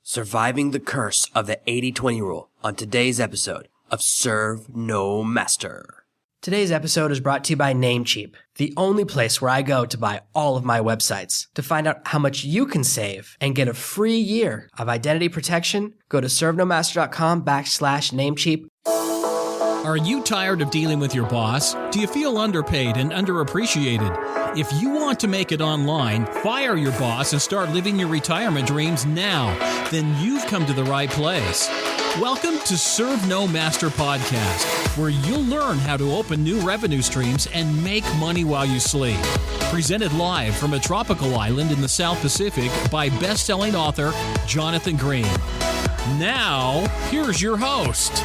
Surviving the curse of the 80-20 rule on today's episode of Serve No Master. Today's episode is brought to you by Namecheap, the only place where I go to buy all of my websites. To find out how much you can save and get a free year of identity protection, go to servenomaster.com/Namecheap. Are you tired of dealing with your boss? Do you feel underpaid and underappreciated? If you want to make it online, fire your boss and start living your retirement dreams now, then you've come to the right place. Welcome to Serve No Master Podcast, where you'll learn how to open new revenue streams and make money while you sleep. Presented live from a tropical island in the South Pacific by best-selling author Jonathan Green. Now, here's your host.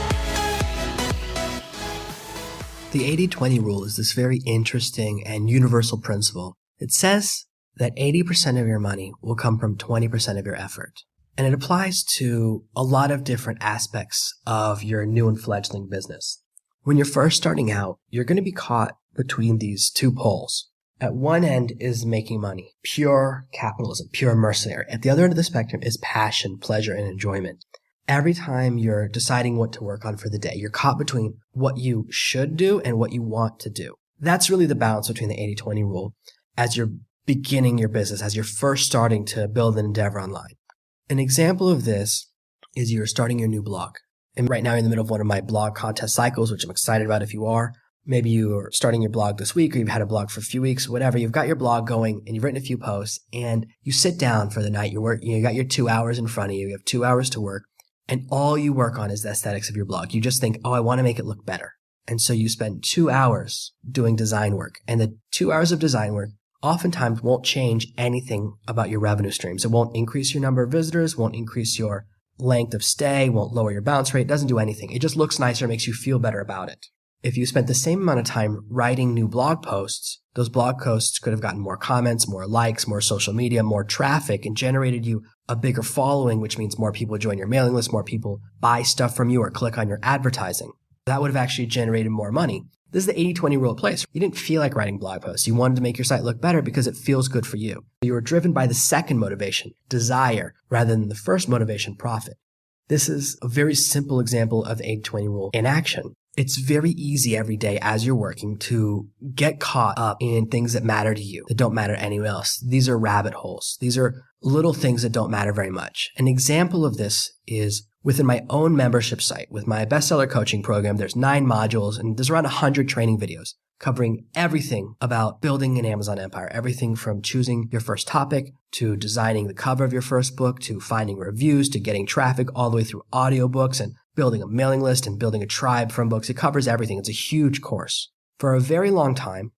The 80-20 rule is this very interesting and universal principle. It says that 80% of your money will come from 20% of your effort. And it applies to a lot of different aspects of your new and fledgling business. When you're first starting out, you're going to be caught between these two poles. At one end is making money, pure capitalism, pure mercenary. At the other end of the spectrum is passion, pleasure, and enjoyment. Every time you're deciding what to work on for the day, you're caught between what you should do and what you want to do. That's really the balance between the 80-20 rule as you're beginning your business, as you're first starting to build an endeavor online. An example of this is you're starting your new blog. And right now you're in the middle of one of my blog contest cycles, which I'm excited about if you are. Maybe you're starting your blog this week or you've had a blog for a few weeks, whatever. You've got your blog going and you've written a few posts and you sit down for the night. You got your 2 hours in front of you. You have 2 hours to work. And all you work on is the aesthetics of your blog. You just think, oh, I want to make it look better. And so you spend 2 hours doing design work. And the 2 hours of design work oftentimes won't change anything about your revenue streams. It won't increase your number of visitors, won't increase your length of stay, won't lower your bounce rate. It doesn't do anything. It just looks nicer, makes you feel better about it. If you spent the same amount of time writing new blog posts, those blog posts could have gotten more comments, more likes, more social media, more traffic, and generated you a bigger following, which means more people join your mailing list, more people buy stuff from you or click on your advertising. That would have actually generated more money. This is the 80-20 rule at place. You didn't feel like writing blog posts. You wanted to make your site look better because it feels good for you. You were driven by the second motivation, desire, rather than the first motivation, profit. This is a very simple example of the 80-20 rule in action. It's very easy every day as you're working to get caught up in things that matter to you, that don't matter to anyone else. These are rabbit holes. These are little things that don't matter very much. An example of this is within my own membership site. With my bestseller coaching program, there's 9 modules and there's around 100 training videos covering everything about building an Amazon empire. Everything from choosing your first topic to designing the cover of your first book to finding reviews to getting traffic all the way through audiobooks and building a mailing list and building a tribe from books. It covers everything. It's a huge course. For a very long time,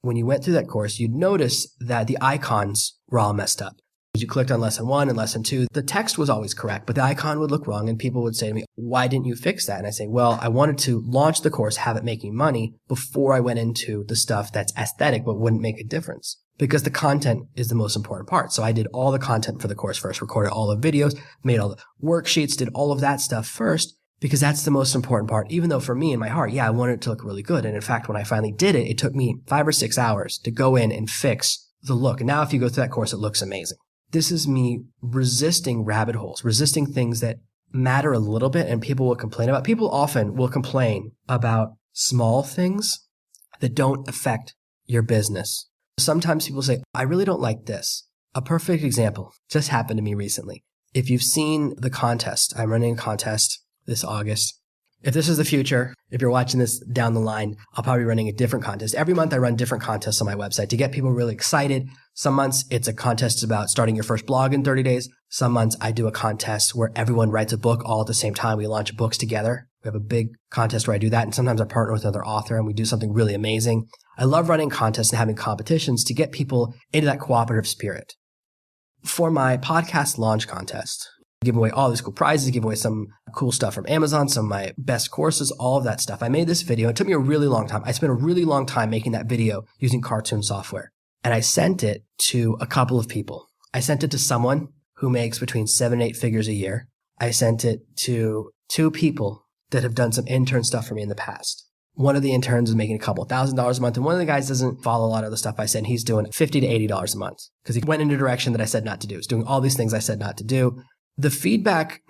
when you went through that course, you'd notice that the icons were all messed up. As you clicked on lesson 1 and lesson 2, the text was always correct, but the icon would look wrong and people would say to me, why didn't you fix that? And I say, well, I wanted to launch the course, have it making money before I went into the stuff that's aesthetic but wouldn't make a difference. Because the content is the most important part. So I did all the content for the course first, recorded all the videos, made all the worksheets, did all of that stuff first, because that's the most important part. Even though for me in my heart, yeah, I wanted it to look really good. And in fact, when I finally did it, it took me 5 or 6 hours to go in and fix the look. And now if you go through that course, it looks amazing. This is me resisting rabbit holes, resisting things that matter a little bit and people will complain about. People often will complain about small things that don't affect your business. Sometimes people say, I really don't like this. A perfect example just happened to me recently. If you've seen the contest, I'm running a contest this August. If this is the future, if you're watching this down the line, I'll probably be running a different contest. Every month I run different contests on my website to get people really excited. Some months it's a contest about starting your first blog in 30 days. Some months I do a contest where everyone writes a book all at the same time. We launch books together. We have a big contest where I do that. And sometimes I partner with another author and we do something really amazing. I love running contests and having competitions to get people into that cooperative spirit. For my podcast launch contest, I give away all these cool prizes, give away some cool stuff from Amazon, some of my best courses, all of that stuff. I made this video. It took me a really long time. I spent a really long time making that video using cartoon software. And I sent it to a couple of people. I sent it to someone who makes between 7 and 8 figures a year. I sent it to 2 people that have done some intern stuff for me in the past. One of the interns is making a couple $1,000s a month, and one of the guys doesn't follow a lot of the stuff I said. He's doing $50 to $80 a month because he went in a direction that I said not to do. He's doing all these things I said not to do. The feedback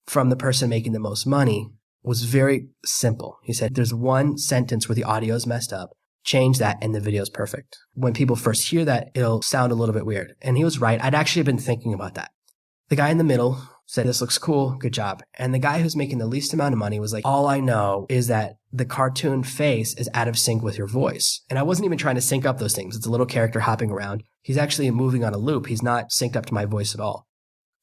from the person making the most money was very simple. He said, there's one sentence where the audio is messed up. Change that and the video is perfect. When people first hear that, it'll sound a little bit weird. And he was right. I'd actually been thinking about that. The guy in the middle said, this looks cool. Good job. And the guy who's making the least amount of money was like, all I know is that the cartoon face is out of sync with your voice. And I wasn't even trying to sync up those things. It's a little character hopping around. He's actually moving on a loop. He's not synced up to my voice at all.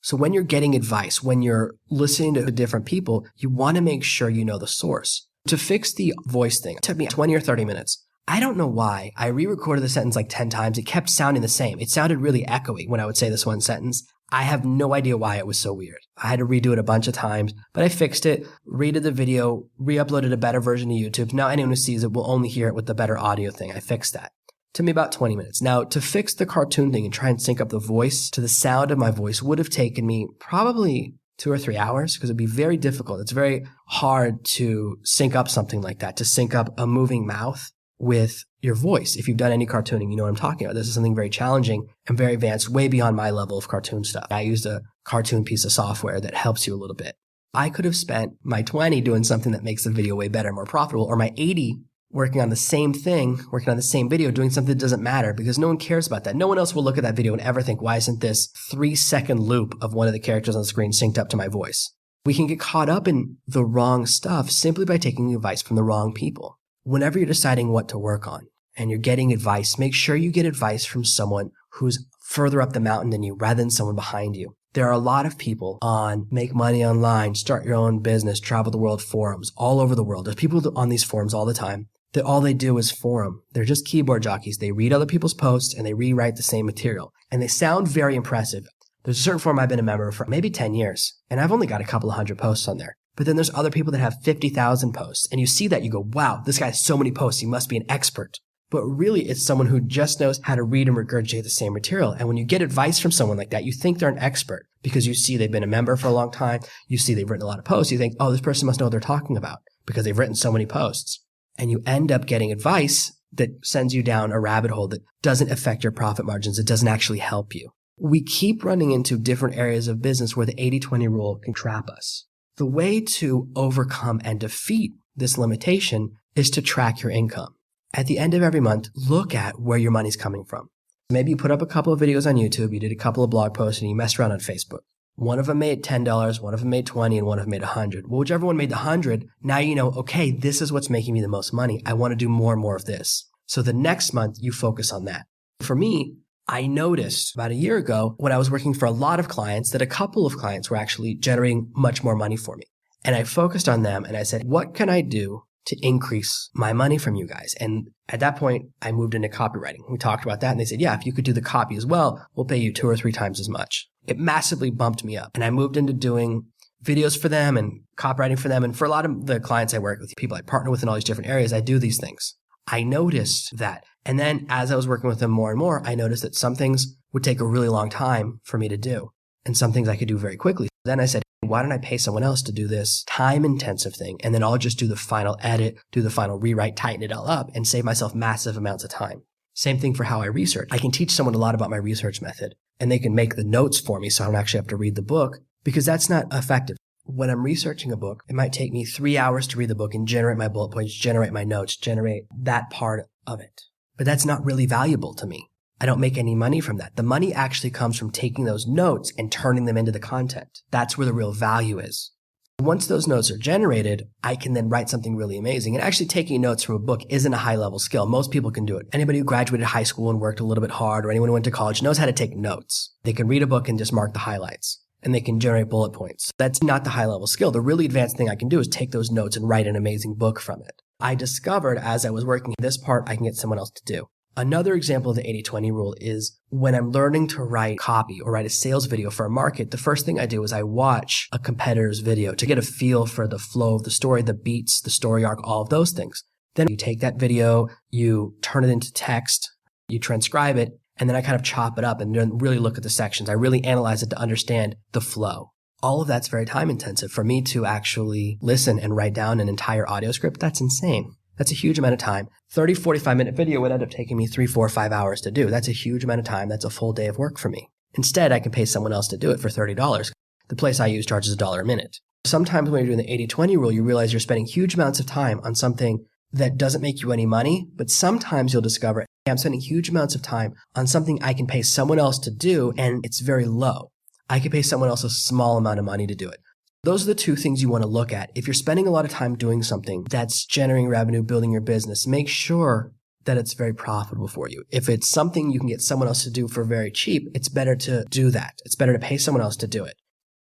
So when you're getting advice, when you're listening to different people, you want to make sure you know the source. To fix the voice thing, it took me 20 or 30 minutes. I don't know why. I re-recorded the sentence like 10 times. It kept sounding the same. It sounded really echoey when I would say this one sentence. I have no idea why it was so weird. I had to redo it a bunch of times, but I fixed it, redid the video, re-uploaded a better version to YouTube. Now anyone who sees it will only hear it with the better audio thing. I fixed that. Took me about 20 minutes. Now, to fix the cartoon thing and try and sync up the voice to the sound of my voice would have taken me probably 2 or 3 hours because it'd be very difficult. It's very hard to sync up something like that, to sync up a moving mouth with your voice. If you've done any cartooning, you know what I'm talking about. This is something very challenging and very advanced, way beyond my level of cartoon stuff. I used a cartoon piece of software that helps you a little bit. I could have spent my 20 doing something that makes the video way better, more profitable, or my 80 working on the same thing, working on the same video, doing something that doesn't matter because no one cares about that. No one else will look at that video and ever think, why isn't this 3-second loop of one of the characters on the screen synced up to my voice? We can get caught up in the wrong stuff simply by taking advice from the wrong people. Whenever you're deciding what to work on and you're getting advice, make sure you get advice from someone who's further up the mountain than you rather than someone behind you. There are a lot of people on Make Money Online, Start Your Own Business, Travel the World forums all over the world. There's people on these forums all the time that all they do is forum. They're just keyboard jockeys. They read other people's posts and they rewrite the same material. And they sound very impressive. There's a certain forum I've been a member for maybe 10 years, and I've only got a couple of hundred posts on there. But then there's other people that have 50,000 posts. And you see that, you go, wow, this guy has so many posts. He must be an expert. But really, it's someone who just knows how to read and regurgitate the same material. And when you get advice from someone like that, you think they're an expert because you see they've been a member for a long time. You see they've written a lot of posts. You think, oh, this person must know what they're talking about because they've written so many posts. And you end up getting advice that sends you down a rabbit hole that doesn't affect your profit margins. It doesn't actually help you. We keep running into different areas of business where the 80-20 rule can trap us. The way to overcome and defeat this limitation is to track your income. At the end of every month, look at where your money's coming from. Maybe you put up a couple of videos on YouTube, you did a couple of blog posts, and you messed around on Facebook. One of them made $10, one of them made $20, and one of them made $100. Well, whichever one made the $100, now you know, okay, this is what's making me the most money. I want to do more and more of this. So the next month, you focus on that. For me, I noticed about a year ago when I was working for a lot of clients that a couple of clients were actually generating much more money for me. And I focused on them and I said, what can I do to increase my money from you guys? And at that point, I moved into copywriting. We talked about that and they said, yeah, if you could do the copy as well, we'll pay you 2 or 3 times as much. It massively bumped me up. And I moved into doing videos for them and copywriting for them. And for a lot of the clients I work with, people I partner with in all these different areas, I do these things. I noticed that. And then as I was working with them more and more, I noticed that some things would take a really long time for me to do and some things I could do very quickly. Then I said, why don't I pay someone else to do this time-intensive thing? And then I'll just do the final edit, do the final rewrite, tighten it all up, and save myself massive amounts of time. Same thing for how I research. I can teach someone a lot about my research method, and they can make the notes for me so I don't actually have to read the book, because that's not effective. When I'm researching a book, it might take me 3 hours to read the book and generate my bullet points, generate my notes, generate that part of it. But that's not really valuable to me. I don't make any money from that. The money actually comes from taking those notes and turning them into the content. That's where the real value is. Once those notes are generated, I can then write something really amazing. And actually taking notes from a book isn't a high-level skill. Most people can do it. Anybody who graduated high school and worked a little bit hard, or anyone who went to college knows how to take notes. They can read a book and just mark the highlights. And they can generate bullet points. That's not the high-level skill. The really advanced thing I can do is take those notes and write an amazing book from it. I discovered as I was working this part, I can get someone else to do. Another example of the 80-20 rule is when I'm learning to write copy or write a sales video for a market, the first thing I do is I watch a competitor's video to get a feel for the flow of the story, the beats, the story arc, all of those things. Then you take that video, you turn it into text, you transcribe it, and then I kind of chop it up and then really look at the sections. I really analyze it to understand the flow. All of that's very time intensive. For me to actually listen and write down an entire audio script, that's insane. That's a huge amount of time. 30, 45-minute video would end up taking me 3, 4, 5 hours to do. That's a huge amount of time. That's a full day of work for me. Instead, I can pay someone else to do it for $30. the place I use charges $1 a minute. Sometimes when you're doing the 80-20 rule, you realize you're spending huge amounts of time on something that doesn't make you any money, but sometimes you'll discover, hey, I'm spending huge amounts of time on something I can pay someone else to do, and it's very low. I can pay someone else a small amount of money to do it. Those are the two things you want to look at. If you're spending a lot of time doing something that's generating revenue, building your business, make sure that it's very profitable for you. If it's something you can get someone else to do for very cheap, it's better to do that. It's better to pay someone else to do it.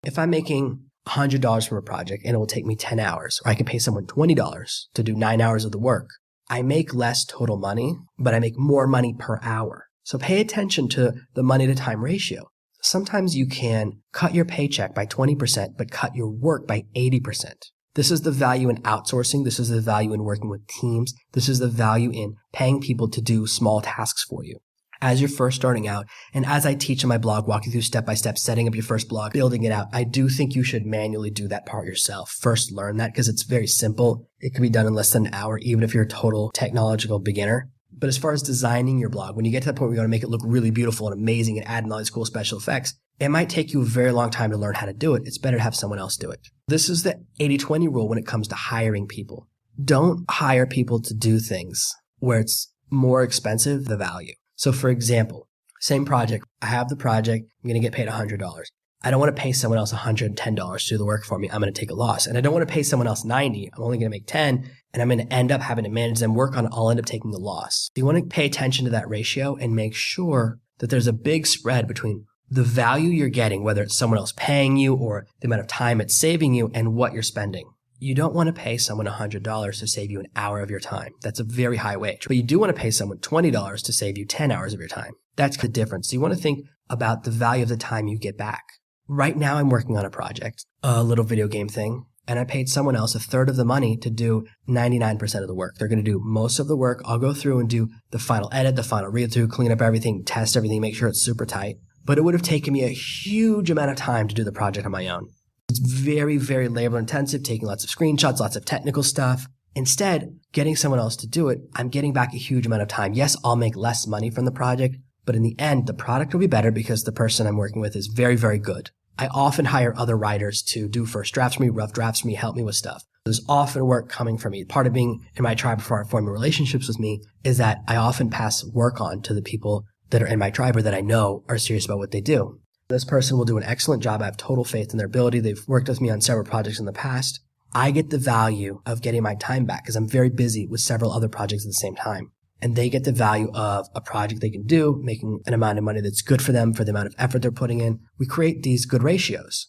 If I'm making $100 from a project and it will take me 10 hours, or I can pay someone $20 to do 9 hours of the work, I make less total money, but I make more money per hour. So pay attention to the money to time ratio. Sometimes you can cut your paycheck by 20%, but cut your work by 80%. This is the value in outsourcing. This is the value in working with teams. This is the value in paying people to do small tasks for you. As you're first starting out, and as I teach in my blog, walking through step by step, setting up your first blog, building it out, I do think you should manually do that part yourself. First, learn that because it's very simple. It can be done in less than an hour, even if you're a total technological beginner. But as far as designing your blog, when you get to that point where you want to make it look really beautiful and amazing and add in all these cool special effects, it might take you a very long time to learn how to do it. It's better to have someone else do it. This is the 80-20 rule when it comes to hiring people. Don't hire people to do things where it's more expensive, the value. So for example, same project. I have the project. I'm going to get paid $100. I don't want to pay someone else $110 to do the work for me. I'm going to take a loss. And I don't want to pay someone else $90. I'm only going to make $10, and I'm going to end up having to manage them, work on it. I'll end up taking the loss. So you want to pay attention to that ratio and make sure that there's a big spread between the value you're getting, whether it's someone else paying you or the amount of time it's saving you, and what you're spending. You don't want to pay someone $100 to save you an hour of your time. That's a very high wage. But you do want to pay someone $20 to save you 10 hours of your time. That's the difference. So you want to think about the value of the time you get back. Right now I'm working on a project, a little video game thing, and I paid someone else a third of the money to do 99% of the work. They're going to do most of the work. I'll go through and do the final edit, the final read through, clean up everything, test everything, make sure it's super tight. But it would have taken me a huge amount of time to do the project on my own. It's very, very labor intensive, taking lots of screenshots, lots of technical stuff. Instead, getting someone else to do it, I'm getting back a huge amount of time. Yes, I'll make less money from the project, but in the end, the product will be better because the person I'm working with is very, very good. I often hire other writers to do first drafts for me, rough drafts for me, help me with stuff. There's often work coming from me. Part of being in my tribe before forming relationships with me is that I often pass work on to the people that are in my tribe or that I know are serious about what they do. This person will do an excellent job. I have total faith in their ability. They've worked with me on several projects in the past. I get the value of getting my time back because I'm very busy with several other projects at the same time. And they get the value of a project they can do, making an amount of money that's good for them for the amount of effort they're putting in. We create these good ratios.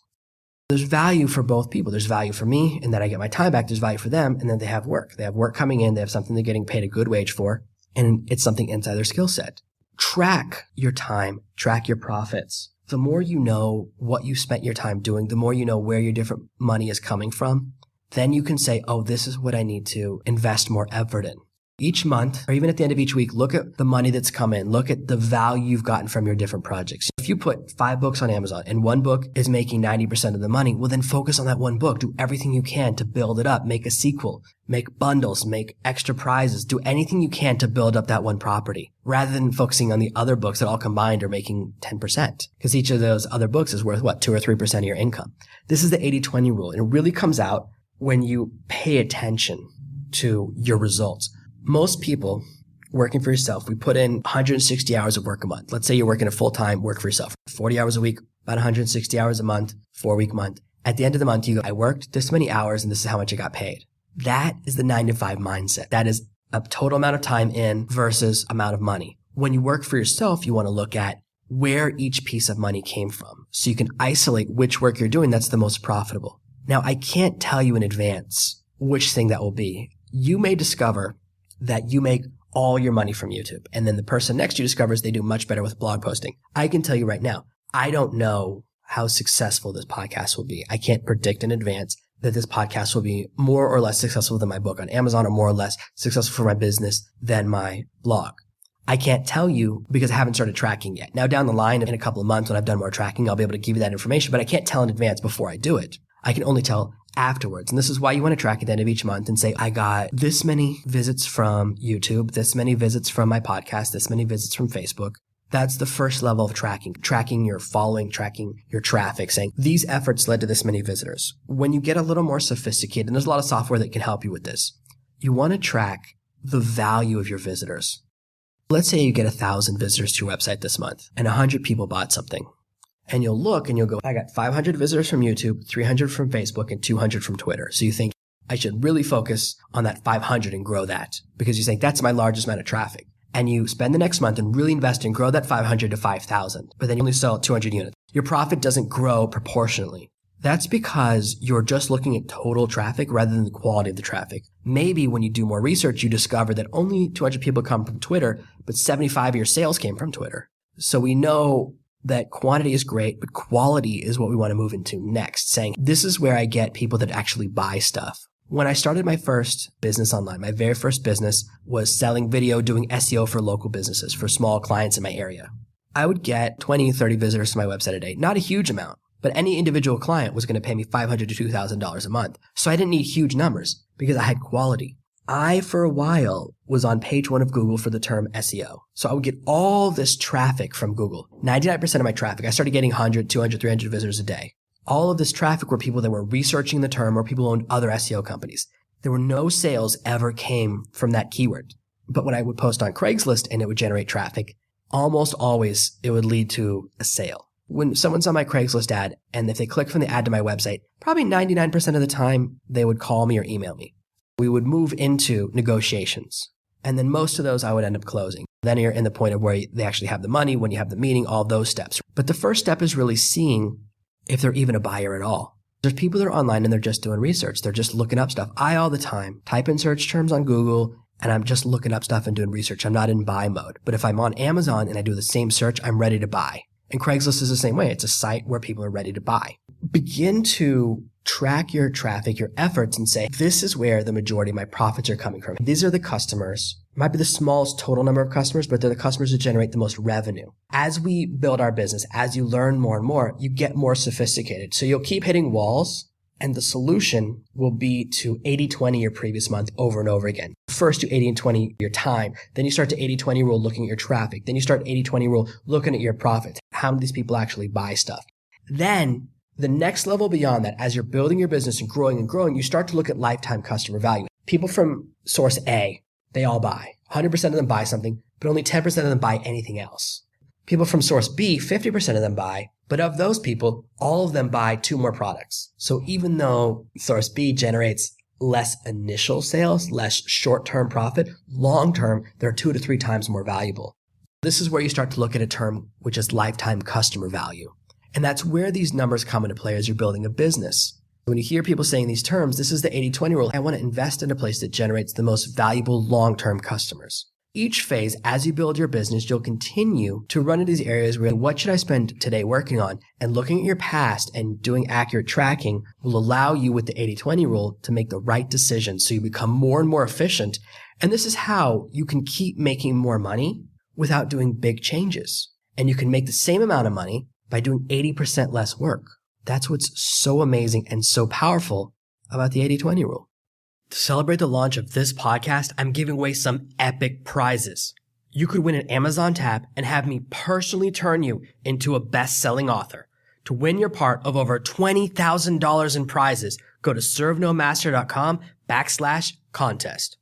There's value for both people. There's value for me in that I get my time back. There's value for them, and then they have work. They have work coming in. They have something they're getting paid a good wage for, and it's something inside their skill set. Track your time. Track your profits. The more you know what you spent your time doing, the more you know where your different money is coming from, then you can say, oh, this is what I need to invest more effort in. Each month, or even at the end of each week, look at the money that's come in. Look at the value you've gotten from your different projects. If you put 5 books on Amazon and one book is making 90% of the money, well, then focus on that one book. Do everything you can to build it up. Make a sequel. Make bundles. Make extra prizes. Do anything you can to build up that one property rather than focusing on the other books that all combined are making 10%. Because each of those other books is worth, 2 or 3% of your income. This is the 80-20 rule. And it really comes out when you pay attention to your results. Most people working for yourself, we put in 160 hours of work a month. Let's say you're working a full-time work for yourself, 40 hours a week, about 160 hours a month, 4-week month. At the end of the month, you go, I worked this many hours and this is how much I got paid. That is the 9-to-5 mindset. That is a total amount of time in versus amount of money. When you work for yourself, you want to look at where each piece of money came from so you can isolate which work you're doing that's the most profitable. Now, I can't tell you in advance which thing that will be. You may discover that you make all your money from YouTube, and then the person next to you discovers they do much better with blog posting. I can tell you right now, I don't know how successful this podcast will be. I can't predict in advance that this podcast will be more or less successful than my book on Amazon or more or less successful for my business than my blog. I can't tell you because I haven't started tracking yet. Now, down the line, in a couple of months when I've done more tracking, I'll be able to give you that information, but I can't tell in advance before I do it. I can only tell afterwards. And this is why you want to track at the end of each month and say, I got this many visits from YouTube, this many visits from my podcast, this many visits from Facebook. That's the first level of tracking your following, tracking your traffic, saying these efforts led to this many visitors. When you get a little more sophisticated, and there's a lot of software that can help you with this, you want to track the value of your visitors. Let's say you get 1,000 visitors to your website this month and 100 people bought something. And you'll look and you'll go, I got 500 visitors from YouTube, 300 from Facebook, and 200 from Twitter. So you think I should really focus on that 500 and grow that because you think that's my largest amount of traffic. And you spend the next month and really invest and grow that 500 to 5,000, but then you only sell 200 units. Your profit doesn't grow proportionally. That's because you're just looking at total traffic rather than the quality of the traffic. Maybe when you do more research, you discover that only 200 people come from Twitter, but 75 of your sales came from Twitter. So we know that quantity is great, but quality is what we want to move into next, saying this is where I get people that actually buy stuff. When I started my first business online, my very first business was selling video, doing SEO for local businesses, for small clients in my area. I would get 20, 30 visitors to my website a day. Not a huge amount, but any individual client was going to pay me $500 to $2,000 a month. So I didn't need huge numbers because I had quality. I, for a while, was on page 1 of Google for the term SEO. So I would get all this traffic from Google. 99% of my traffic, I started getting 100, 200, 300 visitors a day. All of this traffic were people that were researching the term or people who owned other SEO companies. There were no sales ever came from that keyword. But when I would post on Craigslist and it would generate traffic, almost always it would lead to a sale. When someone saw my Craigslist ad and if they click from the ad to my website, probably 99% of the time they would call me or email me. We would move into negotiations. And then most of those I would end up closing. Then you're in the point of where they actually have the money, when you have the meeting, all those steps. But the first step is really seeing if they're even a buyer at all. There's people that are online and they're just doing research. They're just looking up stuff. I all the time type in search terms on Google and I'm just looking up stuff and doing research. I'm not in buy mode. But if I'm on Amazon and I do the same search, I'm ready to buy. And Craigslist is the same way. It's a site where people are ready to buy. Begin to track your traffic, your efforts, and say, this is where the majority of my profits are coming from. These are the customers. It might be the smallest total number of customers, but they're the customers who generate the most revenue. As we build our business, as you learn more and more, you get more sophisticated. So you'll keep hitting walls, and the solution will be to 80-20 your previous month over and over again. First, do 80 and 20 your time. Then you start to 80-20 rule looking at your traffic. Then you start 80-20 rule looking at your profits. How many of these people actually buy stuff? Then the next level beyond that, as you're building your business and growing, you start to look at lifetime customer value. People from source A, they all buy. 100% of them buy something, but only 10% of them buy anything else. People from source B, 50% of them buy, but of those people, all of them buy 2 more products. So even though source B generates less initial sales, less short-term profit, long-term, they're 2 to 3 times more valuable. This is where you start to look at a term which is lifetime customer value. And that's where these numbers come into play as you're building a business. When you hear people saying these terms, this is the 80-20 rule. I want to invest in a place that generates the most valuable long-term customers. Each phase, as you build your business, you'll continue to run into these areas where what should I spend today working on? And looking at your past and doing accurate tracking will allow you with the 80-20 rule to make the right decisions so you become more and more efficient. And this is how you can keep making more money without doing big changes. And you can make the same amount of money by doing 80% less work. That's what's so amazing and so powerful about the 80-20 rule. To celebrate the launch of this podcast, I'm giving away some epic prizes. You could win an Amazon tab and have me personally turn you into a best-selling author. To win your part of over $20,000 in prizes, go to servenomaster.com/contest.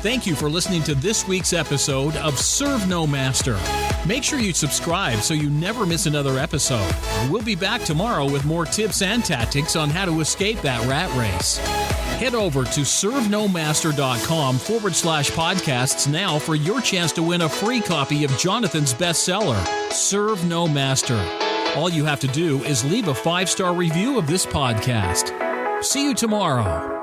Thank you for listening to this week's episode of Serve No Master. Make sure you subscribe so you never miss another episode. We'll be back tomorrow with more tips and tactics on how to escape that rat race. Head over to servenomaster.com/podcasts now for your chance to win a free copy of Jonathan's bestseller, Serve No Master. All you have to do is leave a 5-star review of this podcast. See you tomorrow.